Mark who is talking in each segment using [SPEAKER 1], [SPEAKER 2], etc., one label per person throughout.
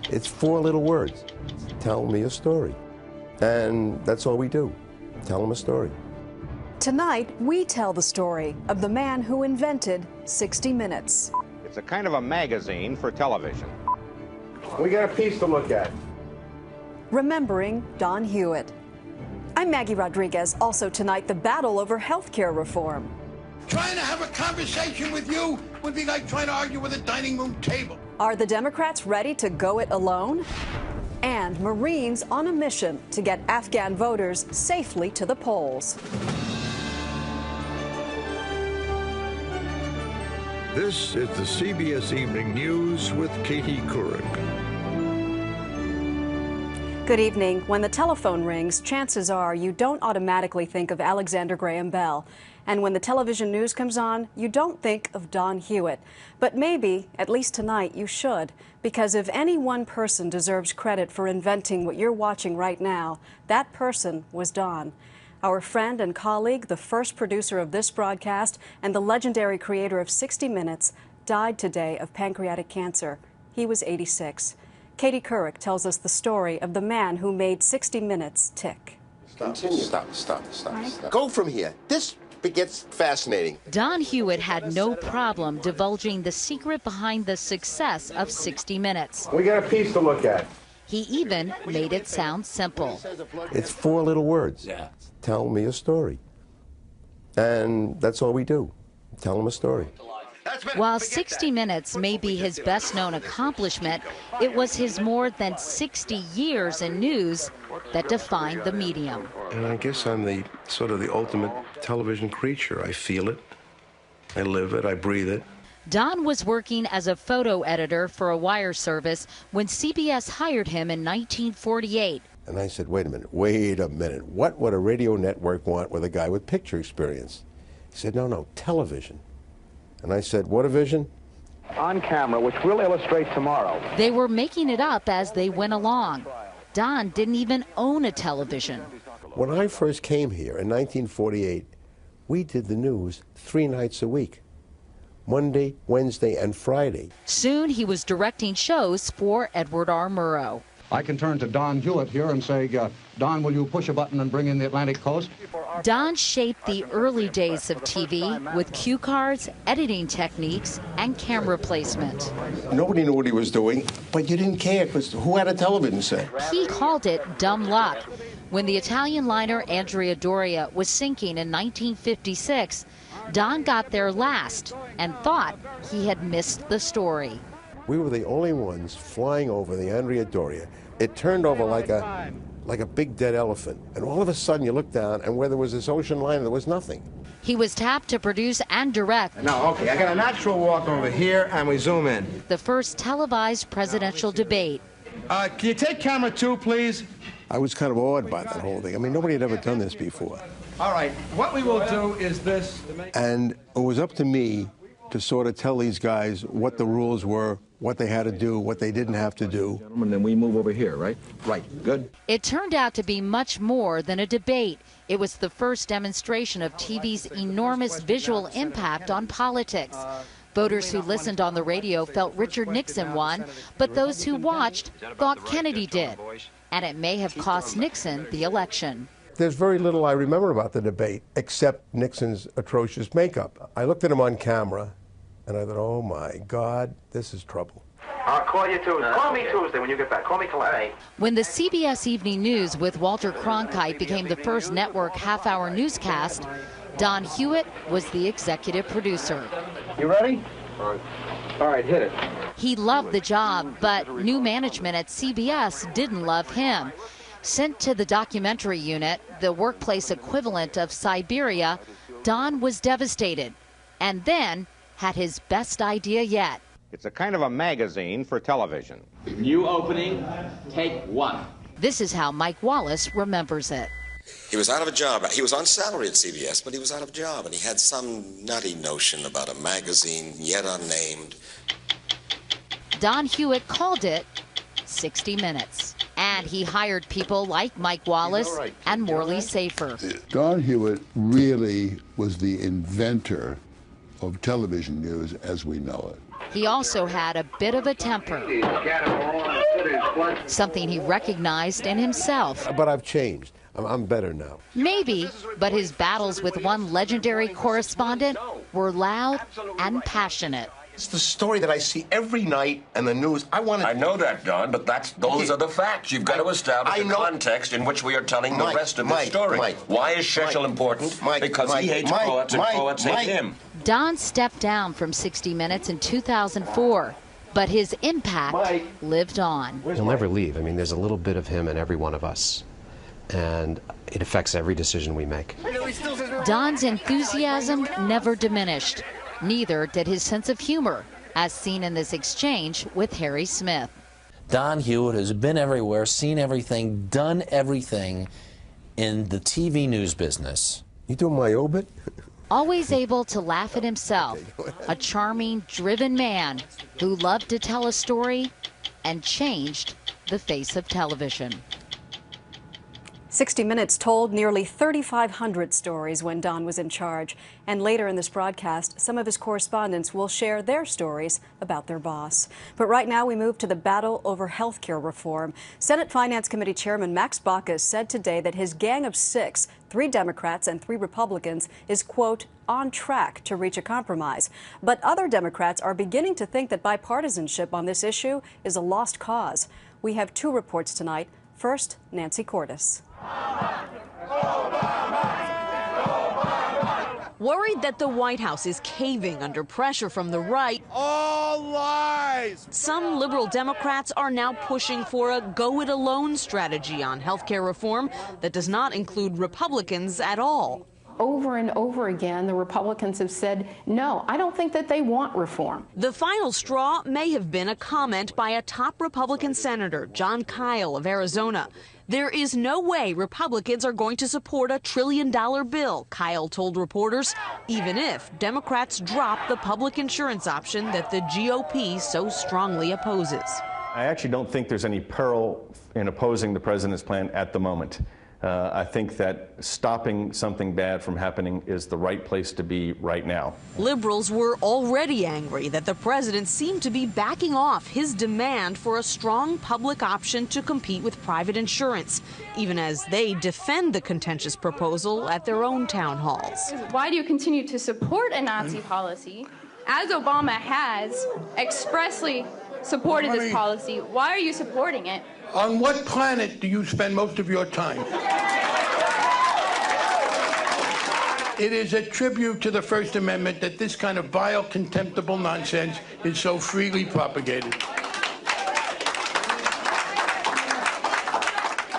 [SPEAKER 1] It's 4 little words. Tell me a story. And that's all we do. Tell them a story.
[SPEAKER 2] Tonight, we tell the story of the man who invented 60 Minutes.
[SPEAKER 3] It's a kind of a magazine for television.
[SPEAKER 1] We got a piece to look at.
[SPEAKER 2] Remembering Don Hewitt. I'm Maggie Rodriguez. Also tonight, the battle over health care reform.
[SPEAKER 4] Trying to have a conversation with you would be like trying to argue with a dining room table.
[SPEAKER 2] Are the Democrats ready to go it alone? And Marines on a mission to get Afghan voters safely to the polls.
[SPEAKER 5] This is the CBS Evening News with Katie Couric.
[SPEAKER 2] Good evening. When the telephone rings, chances are you don't automatically think of Alexander Graham Bell. And when the television news comes on, you don't think of Don Hewitt. But maybe, at least tonight, you should. Because if any one person deserves credit for inventing what you're watching right now, that person was Don. Our friend and colleague, the first producer of this broadcast, and the legendary creator of 60 Minutes, died today of pancreatic cancer. He was 86. Katie Couric tells us the story of the man who made 60 Minutes tick.
[SPEAKER 1] Stop. Go from here. This gets fascinating.
[SPEAKER 6] Don Hewitt had no problem divulging the secret behind the success of 60 Minutes.
[SPEAKER 1] We got a piece to look at.
[SPEAKER 6] He even made it sound simple.
[SPEAKER 1] It's 4 little words. Tell me a story. And that's all we do. Tell them a story.
[SPEAKER 6] While 60 Minutes may be his best-known accomplishment, it was his more than 60 years in news that defined the medium.
[SPEAKER 1] And I guess I'm the sort of the ultimate television creature. I feel it, I live it, I breathe it.
[SPEAKER 6] Don was working as a photo editor for a wire service when CBS hired him in 1948.
[SPEAKER 1] And I said, wait a minute. What would a radio network want with a guy with picture experience? He said, no, television. And I said, what a vision?
[SPEAKER 7] On camera, which we'll illustrate tomorrow.
[SPEAKER 6] They were making it up as they went along. Don didn't even own a television.
[SPEAKER 1] When I first came here in 1948, we did the news 3 nights a week. Monday, Wednesday, and Friday.
[SPEAKER 6] Soon he was directing shows for Edward R. Murrow.
[SPEAKER 7] I can turn to Don Hewitt here and say, Don, will you push a button and bring in the Atlantic Coast?
[SPEAKER 6] Don shaped the early days of TV with cue cards, editing techniques, and camera placement.
[SPEAKER 1] Nobody knew what he was doing, but you didn't care because who had a television set?
[SPEAKER 6] He called it dumb luck. When the Italian liner Andrea Doria was sinking in 1956, Don got there last and thought he had missed the story.
[SPEAKER 1] We were the only ones flying over the Andrea Doria. It turned over like a big dead elephant. And all of a sudden you look down and where there was this ocean liner, there was nothing.
[SPEAKER 6] He was tapped to produce and direct.
[SPEAKER 8] Now, okay, I got a natural walk over here and we zoom in.
[SPEAKER 6] The first televised presidential debate.
[SPEAKER 8] Can you take camera 2, please?
[SPEAKER 1] I was kind of awed by that whole thing. I mean, nobody had ever done this before.
[SPEAKER 8] All right, what we will do is this.
[SPEAKER 1] And it was up to me to sort of tell these guys what the rules were, what they had to do, what they didn't have to do.
[SPEAKER 7] And then we move over here, right?
[SPEAKER 8] Right, good.
[SPEAKER 6] It turned out to be much more than a debate. It was the first demonstration of TV's enormous visual impact on politics. Voters who listened on the radio felt Richard Nixon won, but those who watched thought Kennedy did. And it may have cost Nixon the election.
[SPEAKER 1] There's very little I remember about the debate except Nixon's atrocious makeup. I looked at him on camera and I thought, oh my God, this is trouble.
[SPEAKER 9] I'll call you Tuesday. Call me Tuesday when you get back. Call me tonight.
[SPEAKER 6] When the CBS Evening News with Walter Cronkite became the first network half-hour newscast, Don Hewitt was the executive producer.
[SPEAKER 7] You ready? All right, hit it.
[SPEAKER 6] He loved the job, but new management at CBS didn't love him. Sent to the documentary unit, the workplace equivalent of Siberia, Don was devastated, and then had his best idea yet.
[SPEAKER 3] It's a kind of a magazine for television.
[SPEAKER 10] New opening, take 1.
[SPEAKER 6] This is how Mike Wallace remembers it.
[SPEAKER 11] He was out of a job. He was on salary at CBS, but he was out of a job, and he had some nutty notion about a magazine yet unnamed.
[SPEAKER 6] Don Hewitt called it 60 Minutes. And he hired people like Mike Wallace and Morley Safer.
[SPEAKER 12] Don Hewitt really was the inventor of television news as we know it.
[SPEAKER 6] He also had a bit of a temper, something he recognized in himself.
[SPEAKER 1] But I've changed. I'm better now.
[SPEAKER 6] Maybe, but his battles with one legendary correspondent were loud and passionate.
[SPEAKER 12] It's the story that I see every night in the news. I know that, Don, but those are the facts. You've got to establish the context in which we are telling the rest of the story. Why is Shechel important? Because he hates Croats and Croats hate him.
[SPEAKER 6] Don stepped down from 60 Minutes in 2004, but his impact lived on.
[SPEAKER 13] He'll never leave. I mean, there's a little bit of him in every one of us, and it affects every decision we make.
[SPEAKER 6] Don's enthusiasm never diminished. Neither did his sense of humor, as seen in this exchange with Harry Smith.
[SPEAKER 14] Don Hewitt has been everywhere, seen everything, done everything in the TV news business.
[SPEAKER 1] You doing my obit?
[SPEAKER 6] Always able to laugh at himself, a charming, driven man who loved to tell a story and changed the face of television.
[SPEAKER 2] 60 Minutes told nearly 3,500 stories when Don was in charge. And later in this broadcast, some of his correspondents will share their stories about their boss. But right now, we move to the battle over health care reform. Senate Finance Committee Chairman Max Baucus said today that his gang of 6, 3 Democrats and 3 Republicans, is, quote, on track to reach a compromise. But other Democrats are beginning to think that bipartisanship on this issue is a lost cause. We have 2 reports tonight. First, Nancy Cordes.
[SPEAKER 15] Worried that the White House is caving under pressure from the right,
[SPEAKER 4] all lies!
[SPEAKER 15] Some liberal Democrats are now pushing for a go-it-alone strategy on health care reform that does not include Republicans at all.
[SPEAKER 16] Over and over again, the Republicans have said, no, I don't think that they want reform.
[SPEAKER 15] The final straw may have been a comment by a top Republican senator, Jon Kyl of Arizona. There is no way Republicans are going to support a $1 trillion bill, Kyl told reporters, even if Democrats drop the public insurance option that the GOP so strongly opposes.
[SPEAKER 17] I actually don't think there's any peril in opposing the president's plan at the moment. I think that stopping something bad from happening is the right place to be right now.
[SPEAKER 15] Liberals were already angry that the president seemed to be backing off his demand for a strong public option to compete with private insurance, even as they defend the contentious proposal at their own town halls.
[SPEAKER 18] Why do you continue to support a Nazi policy, as Obama has expressly supported this policy? Why are you supporting it?
[SPEAKER 4] On what planet do you spend most of your time? It is a tribute to the First Amendment that this kind of vile, contemptible nonsense is so freely propagated.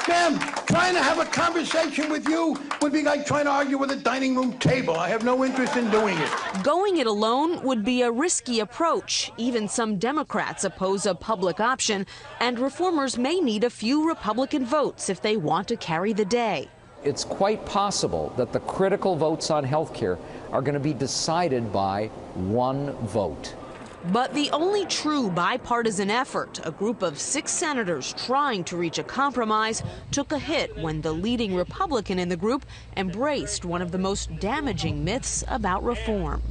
[SPEAKER 4] Ma'am, trying to have a conversation with you would be like trying to argue with a dining room table. I have no interest in doing it.
[SPEAKER 15] Going it alone would be a risky approach. Even some Democrats oppose a public option, and reformers may need a few Republican votes if they want to carry the day.
[SPEAKER 19] It's quite possible that the critical votes on health care are going to be decided by one vote.
[SPEAKER 15] But the only true bipartisan effort, a group of 6 senators trying to reach a compromise, took a hit when the leading Republican in the group embraced one of the most damaging myths about reform.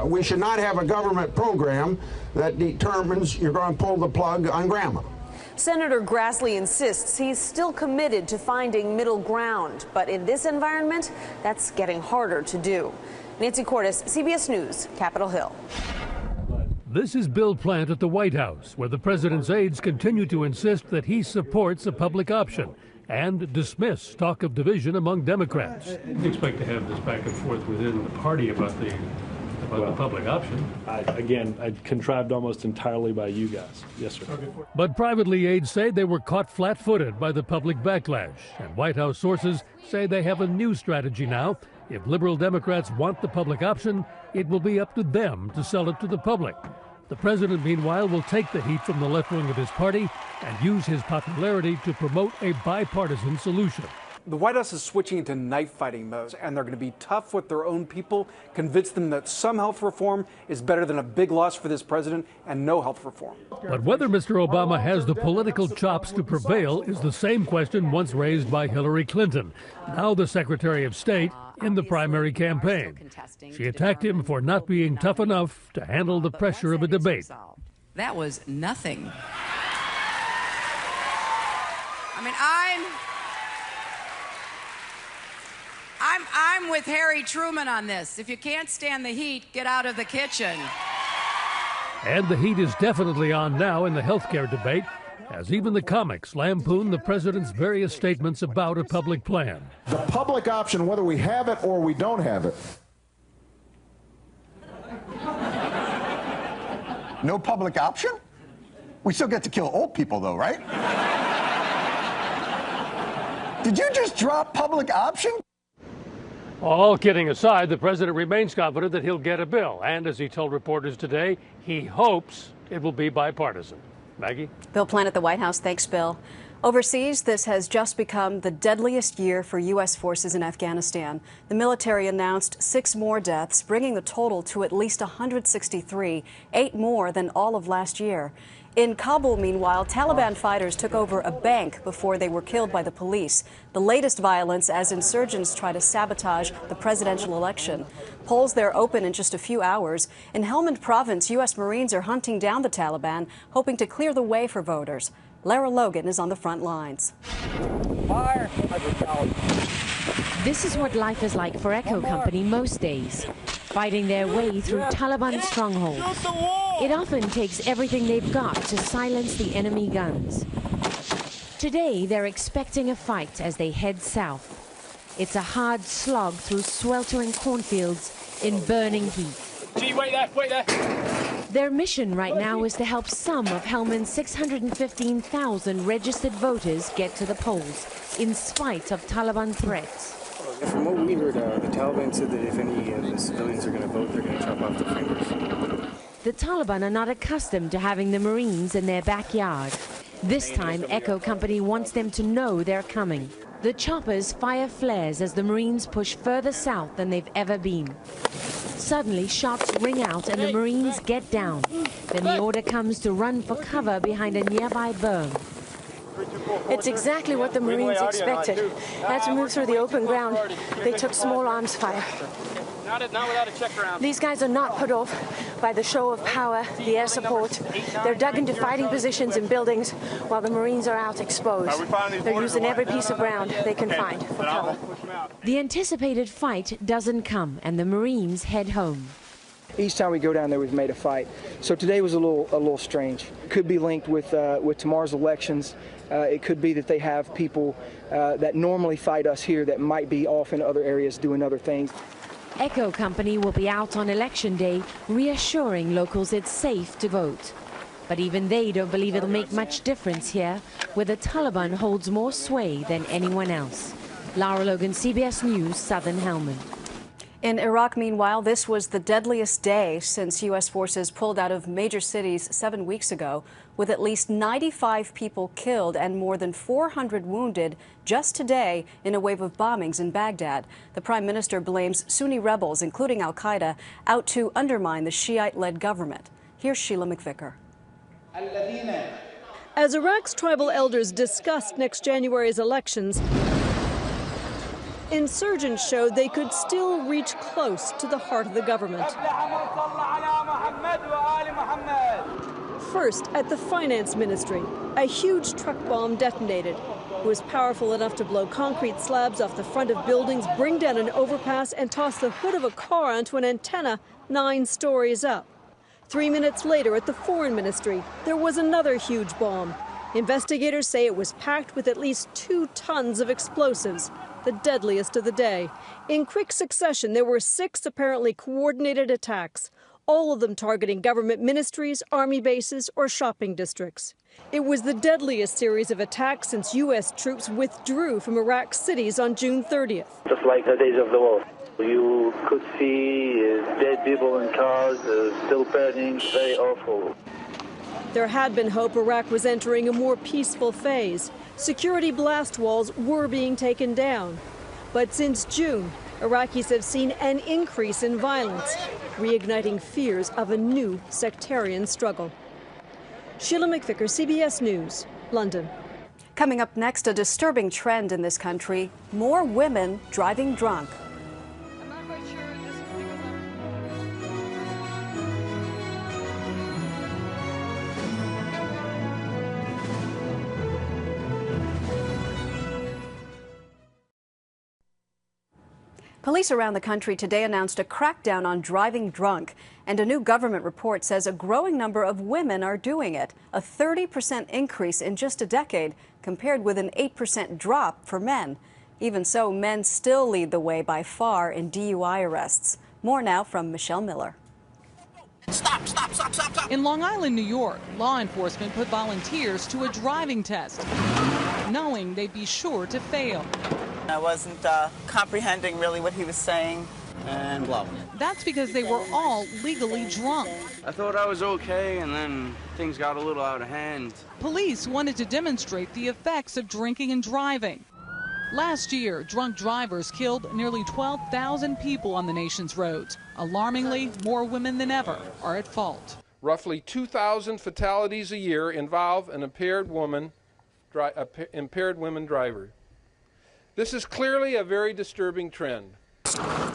[SPEAKER 20] We should not have a government program that determines you're going to pull the plug on grandma.
[SPEAKER 21] Senator Grassley insists he's still committed to finding middle ground, but in this environment, that's getting harder to do. Nancy Cordes, CBS News, Capitol Hill.
[SPEAKER 22] This is Bill Plant at the White House, where the president's aides continue to insist that he supports a public option and dismiss talk of division among Democrats.
[SPEAKER 23] We expect to have this back and forth within the party about the public option. I contrived almost entirely by you guys. Yes, sir.
[SPEAKER 22] But privately, aides say they were caught flat-footed by the public backlash, and White House sources say they have a new strategy now. If liberal Democrats want the public option, it will be up to them to sell it to the public. The president, meanwhile, will take the heat from the left wing of his party and use his popularity to promote a bipartisan solution.
[SPEAKER 5] The White House is switching into knife-fighting mode, and they're going to be tough with their own people, convince them that some health reform is better than a big loss for this president and no health reform.
[SPEAKER 22] But whether Mr. Obama has the political chops to prevail is the same question once raised by Hillary Clinton, now the Secretary of State in the primary campaign. She attacked him for not being tough enough to handle the pressure of a debate.
[SPEAKER 8] That was nothing. I mean, I'm with Harry Truman on this. If you can't stand the heat, get out of the kitchen.
[SPEAKER 22] And the heat is definitely on now in the healthcare debate, as even the comics lampoon the president's various statements about a public plan.
[SPEAKER 9] The public option, whether we have it or we don't have it.
[SPEAKER 24] No public option? We still get to kill old people, though, right? Did you just drop public option?
[SPEAKER 22] All kidding aside, the president remains confident that he'll get a bill. And as he told reporters today, he hopes it will be bipartisan. Maggie?
[SPEAKER 2] Bill Plan at the White House. Thanks, Bill. Overseas, this has just become the deadliest year for U.S. forces in Afghanistan. The military announced 6 more deaths, bringing the total to at least 163, 8 more than all of last year. In Kabul, meanwhile, Taliban fighters took over a bank before they were killed by the police. The latest violence as insurgents try to sabotage the presidential election. Polls there open in just a few hours. In Helmand Province, U.S. Marines are hunting down the Taliban, hoping to clear the way for voters. Lara Logan is on the front lines.
[SPEAKER 25] Fire! This is what life is like for Echo Company most days, fighting their way through Taliban strongholds. It often takes everything they've got to silence the enemy guns. Today, they're expecting a fight as they head south. It's a hard slog through sweltering cornfields in burning heat. Gee, wait there. Their mission right now is to help some of Helmand's 615,000 registered voters get to the polls, in spite of Taliban threats.
[SPEAKER 26] From what we heard, the Taliban said that if any of the civilians are going to vote, they're going to chop off their fingers.
[SPEAKER 25] The Taliban are not accustomed to having the Marines in their backyard. This time, Echo Company wants them to know they're coming. The choppers fire flares as the Marines push further south than they've ever been. Suddenly, shots ring out and the Marines get down. Then the order comes to run for cover behind a nearby berm.
[SPEAKER 27] It's exactly what the Marines expected. As we moved through the open ground, they took small arms fire.
[SPEAKER 26] Not without a check around.
[SPEAKER 27] These guys are not put off by the show of power, the air support. They're dug into fighting positions in buildings while the Marines are out exposed. They're using every piece of ground they can find for cover.
[SPEAKER 25] The anticipated fight doesn't come, and the Marines head home.
[SPEAKER 26] Each time we go down there, we've made a fight. So today was a little strange. It could be linked with tomorrow's elections. It could be that they have people that normally fight us here that might be off in other areas doing other things.
[SPEAKER 25] Echo Company will be out on election day, reassuring locals it's safe to vote. But even they don't believe it'll make much difference here, where the Taliban holds more sway than anyone else. Lara Logan, CBS News, Southern Helmand.
[SPEAKER 2] In Iraq, meanwhile, this was the deadliest day since U.S. forces pulled out of major cities 7 weeks ago, with at least 95 people killed and more than 400 wounded just today in a wave of bombings in Baghdad. The prime minister blames Sunni rebels, including al-Qaeda, out to undermine the Shiite-led government. Here's Sheila McVicker.
[SPEAKER 28] As Iraq's tribal elders discussed next January's elections, insurgents showed they could still reach close to the heart of the government. First, at the finance ministry, a huge truck bomb detonated. It was powerful enough to blow concrete slabs off the front of buildings, bring down an overpass, and toss the hood of a car onto an antenna 9 stories up. 3 minutes later, at the foreign ministry, there was another huge bomb. Investigators say it was packed with at least 2 tons of explosives, the deadliest of the day. In quick succession, there were 6 apparently coordinated attacks, all of them targeting government ministries, army bases, or shopping districts. It was the deadliest series of attacks since U.S. troops withdrew from Iraq's cities on June 30th.
[SPEAKER 29] Just like the days of the war. You could see dead people in cars, still burning, very awful.
[SPEAKER 28] There had been hope Iraq was entering a more peaceful phase. Security blast walls were being taken down. But since June, Iraqis have seen an increase in violence, reigniting fears of a new sectarian struggle. Sheila McVicker, CBS News, London.
[SPEAKER 2] Coming up next, a disturbing trend in this country: more women driving drunk. Police around the country today announced a crackdown on driving drunk, and a new government report says a growing number of women are doing it, a 30% increase in just a decade, compared with an 8% drop for men. Even so, men still lead the way by far in DUI arrests. More now from Michelle Miller.
[SPEAKER 1] Stop, stop, stop, stop, stop. In Long Island, New York, law enforcement put volunteers to a driving test, knowing they'd be sure to fail.
[SPEAKER 3] I wasn't comprehending really what he was saying.
[SPEAKER 1] And blah. That's because they were all legally drunk.
[SPEAKER 6] I thought I was okay, and then things got a little out of hand.
[SPEAKER 1] Police wanted to demonstrate the effects of drinking and driving. Last year, drunk drivers killed nearly 12,000 people on the nation's roads. Alarmingly, more women than ever are at fault.
[SPEAKER 7] Roughly 2,000 fatalities a year involve an impaired women driver. This is clearly a very disturbing trend.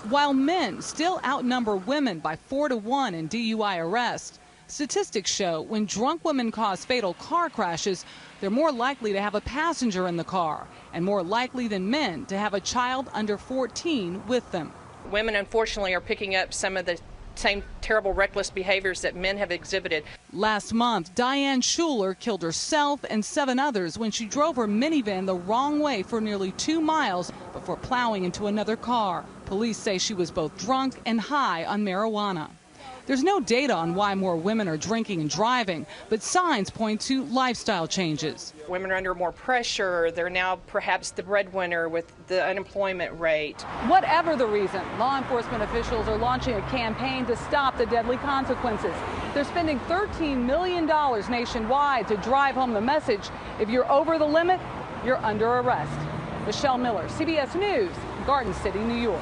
[SPEAKER 1] While men still outnumber women by 4 to 1 in DUI arrests, statistics show when drunk women cause fatal car crashes, they're more likely to have a passenger in the car and more likely than men to have a child under 14 with them.
[SPEAKER 10] Women, unfortunately, are picking up some of the same terrible reckless behaviors that men have exhibited.
[SPEAKER 1] Last month, Diane Schuler killed herself and 7 others when she drove her minivan the wrong way for nearly 2 miles before plowing into another car. Police say she was both drunk and high on marijuana. There's no data on why more women are drinking and driving, but signs point to lifestyle changes.
[SPEAKER 10] Women are under more pressure. They're now perhaps the breadwinner with the unemployment rate.
[SPEAKER 1] Whatever the reason, law enforcement officials are launching a campaign to stop the deadly consequences. They're spending $13 million nationwide to drive home the message: if you're over the limit, you're under arrest. Michelle Miller, CBS News, Garden City, New York.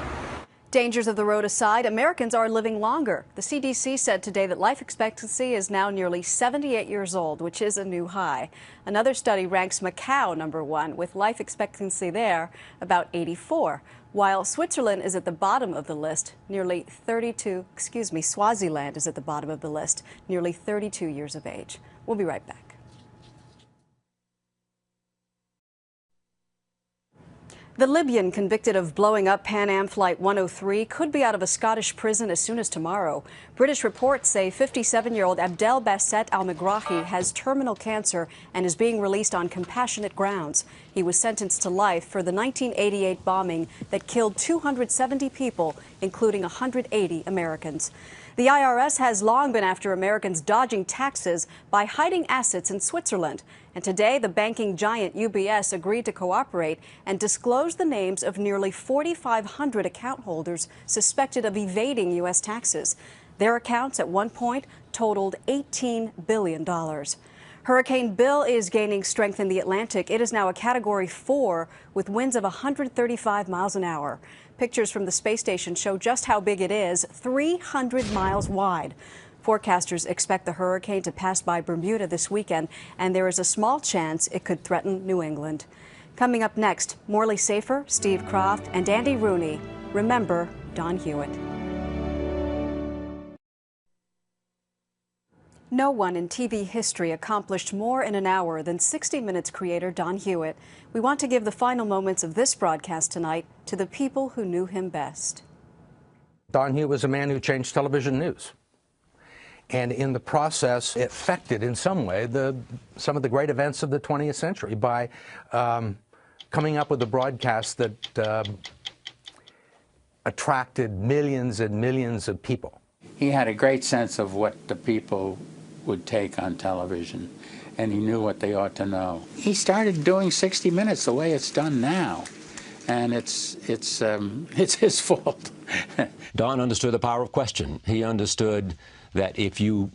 [SPEAKER 2] Dangers of the road aside, Americans are living longer. The CDC said today that life expectancy is now nearly 78 years old, which is a new high. Another study ranks Macau #1, with life expectancy there about 84, while Switzerland is at the bottom of the list, Swaziland is at the bottom of the list, nearly 32 years of age. We'll be right back. The Libyan convicted of blowing up Pan Am Flight 103 could be out of a Scottish prison as soon as tomorrow. British reports say 57-year-old Abdel Basset al-Megrahi has terminal cancer and is being released on compassionate grounds. He was sentenced to life for the 1988 bombing that killed 270 people, including 180 Americans. The IRS has long been after Americans dodging taxes by hiding assets in Switzerland. And today, the banking giant UBS agreed to cooperate and disclose the names of nearly 4,500 account holders suspected of evading U.S. taxes. Their accounts at one point totaled $18 billion. Hurricane Bill is gaining strength in the Atlantic. It is now a Category 4 with winds of 135 miles an hour. Pictures from the space station show just how big it is, 300 miles wide. Forecasters expect the hurricane to pass by Bermuda this weekend, and there is a small chance it could threaten New England. Coming up next, Morley Safer, Steve Kroft, and Andy Rooney. Remember Don Hewitt. No one in TV history accomplished more in an hour than 60 Minutes creator Don Hewitt. We want to give the final moments of this broadcast tonight to the people who knew him best.
[SPEAKER 11] Don Hewitt was a man who changed television news. And in the process, it affected in some way some of the great events of the 20th century by coming up with a broadcast that attracted millions and millions of people.
[SPEAKER 12] He had a great sense of what the people would take on television, and he knew what they ought to know. He started doing 60 Minutes the way it's done now, and it's his fault.
[SPEAKER 13] Don understood the power of question. He understood that if you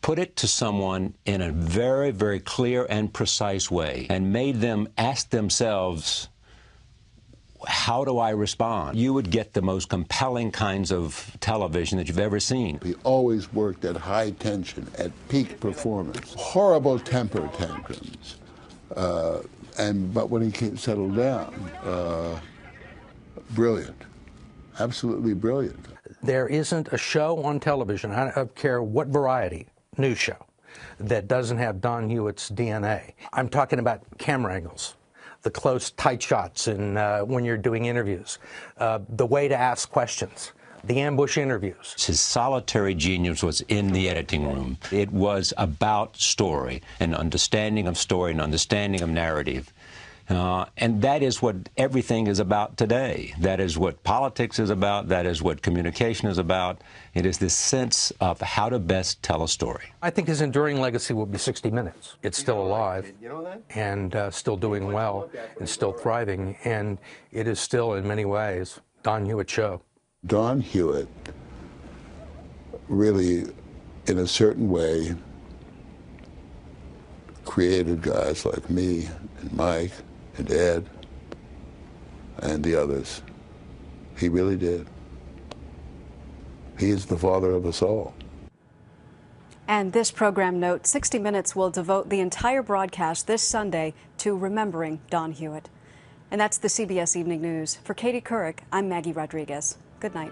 [SPEAKER 4] put it to someone in a very, very clear and precise way and made them ask themselves, how do I respond? You would get the most compelling kinds of television that you've ever seen.
[SPEAKER 13] He always worked at high tension, at peak performance. Horrible temper tantrums. But when he settled down, brilliant. Absolutely brilliant.
[SPEAKER 11] There isn't a show on television, I don't care what variety, news show, that doesn't have Don Hewitt's DNA. I'm talking about camera angles, the close, tight shots when you're doing interviews, the way to ask questions, the ambush interviews.
[SPEAKER 4] His solitary genius was in the editing room. It was about story, and understanding of story, and understanding of narrative. And that is what everything is about today. That is what politics is about. That is what communication is about. It is this sense of how to best tell a story.
[SPEAKER 11] I think his enduring legacy will be 60 Minutes. It's still alive and still doing well and still thriving. And it is still, in many ways, Don Hewitt show.
[SPEAKER 13] Don Hewitt really, in a certain way, created guys like me and Mike and Ed and the others. He really did. He is the father of us all.
[SPEAKER 2] And this program note, 60 Minutes will devote the entire broadcast this Sunday to remembering Don Hewitt. And that's the CBS Evening News. For Katie Couric, I'm Maggie Rodriguez. Good night.